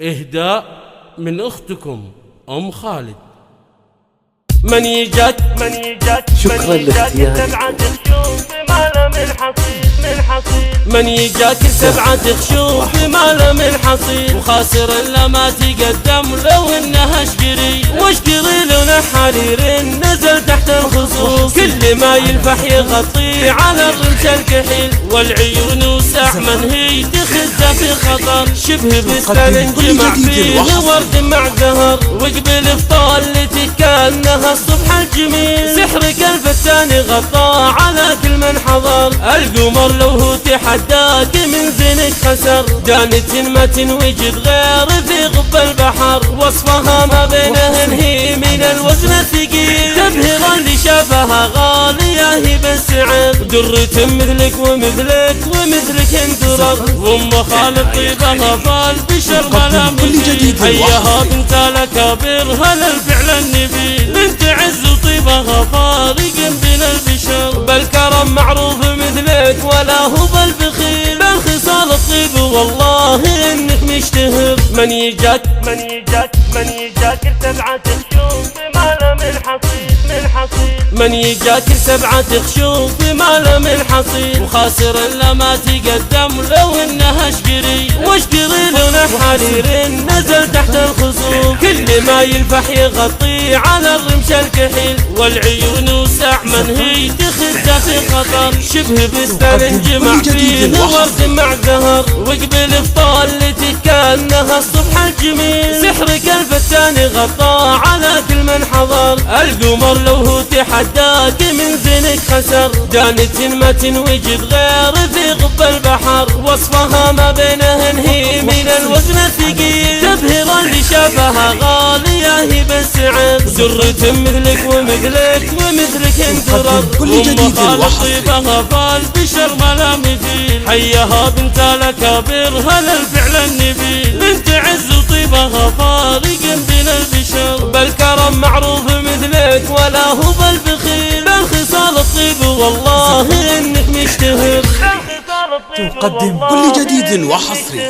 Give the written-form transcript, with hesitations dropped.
إهداء من أختكم أم خالد. من يجاك شكرا لاختيارك. من يجاك سبعة خشوف بمال من حصيل، وخاسر الا ما تقدم لو انها اشقري، واشقري لون حرير نزل تحت الخصوص، كل ما يلفح يغطي على الرمش الكحيل، والعيون وسع من هي تخزه في خطر، شبه بستان انجمع فيه ورد مع زهر، وقبل بطالتك كانها الصبح الجميل، سحرك الفتان غطى على كل من حضر، القمر لو هو تحداك من زينك خسر، دانت ما تنوجد غير في غب البحر، وصفها ما بينهن هي من الوزن الثقيل، تبهر اللي شافها غالية هي بالسعر، درة مثلك ومثلك اندرر، وام خالد طيبها فالبشر بلا مثيل، حيها بنت الاكابر هل الفعل النبيل، بنت عز وطيبها فارق بين البشر، بالكرم معروف مثلك ولا هو بالبخيل، بالخصال الطيب والله انك مشتهر. من يجاك سبعة خشوف بمال من حصيل، من يجاك سبعة خشوف بمال من حصيل، وخاسر الا ما تقدم لو انها اشقري، واشقري لون حرير نزل تحت الخصوم، كل ما يلفح يغطي على الرمش الكحيل، والعيون وسع من هي تخزه في خطر، شبه بستان انجمع فيه ورد مع زهر، وقبل بطالتك كانها الصبح الجميل، سحرك الفتان غطى على كل من حضر، القمر لو هو تحداك من زينك خسر، دانت ما تنوجد غير في غب البحر، وصفها ما بينهن هي من الوزن الثقيل، تبهر اللي شافها غالية هي بالسعر، درة ومثلك اندرر، وام خالد طيبها فالبشر بلا مثيل، حيها بنت الاكابر هل الفعل النبيل، بنت عز وطيبها فارق بين البشر، بالكرم معروف مثلك ولا هو بالبخيل، بالخصال الطيب والله انك مشتهر. تقدم كل جديد وحصري.